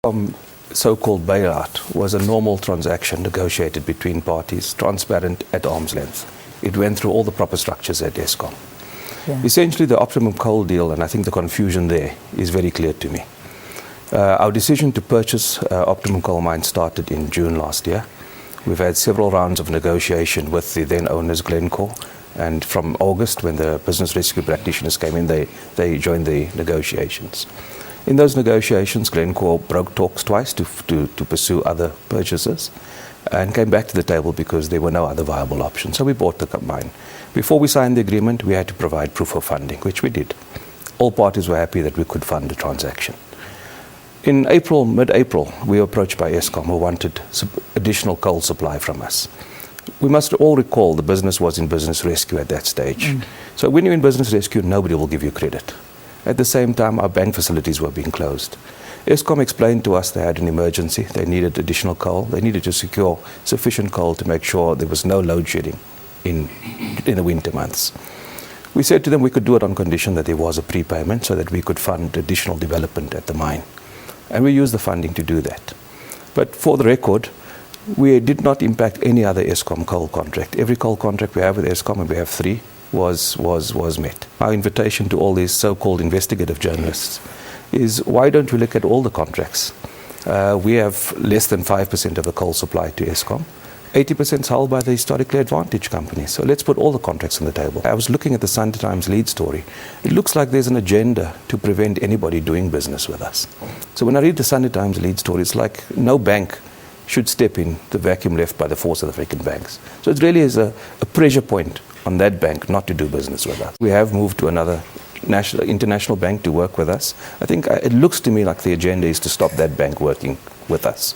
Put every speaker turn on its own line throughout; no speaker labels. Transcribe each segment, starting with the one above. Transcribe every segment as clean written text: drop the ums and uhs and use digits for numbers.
So-called bailout was a normal transaction negotiated between parties, transparent, at arm's length. It went through all the proper structures at Eskom.
Yeah.
Essentially, the Optimum Coal deal, and I think the confusion there is very clear to me. Our decision to purchase Optimum Coal Mine started in June last year. We've had several rounds of negotiation with the then owners, Glencore, and from August, when the business rescue practitioners came in, they joined the negotiations. In those negotiations, Glencore broke talks twice to pursue other purchases and came back to the table because there were no other viable options. So we bought the mine. Before we signed the agreement, we had to provide proof of funding, which we did. All parties were happy that we could fund the transaction. In April, mid-April, we were approached by Eskom, who wanted additional coal supply from us. We must all recall the business was in business rescue at that stage. So when you're in business rescue, nobody will give you credit. At the same time, our bank facilities were being closed. Eskom explained to us they had an emergency. They needed additional coal. They needed to secure sufficient coal to make sure there was no load shedding in the winter months. We said to them we could do it on condition that there was a prepayment so that we could fund additional development at the mine. And we used the funding to do that. But for the record, we did not impact any other Eskom coal contract. Every coal contract we have with Eskom, and we have 3, was met. Our invitation to all these so-called investigative journalists is, why don't we look at all the contracts? We have less than 5% of the coal supply to Eskom. 80% is held by the historically advantaged companies. So let's put all the contracts on the table. I was looking at the Sunday Times lead story. It looks like there's an agenda to prevent anybody doing business with us. So when I read the Sunday Times lead story, it's like no bank should step in the vacuum left by the 4 South African banks. So it really is a pressure point on that bank not to do business with us. We have moved to another international bank to work with us. I think it looks to me like the agenda is to stop that bank working with us.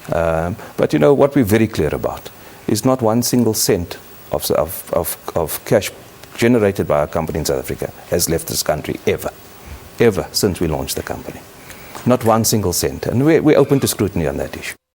But you know, what we're very clear about is not one single cent of cash generated by our company in South Africa has left this country ever since we launched the company. Not one single cent. And we're open to scrutiny on that issue.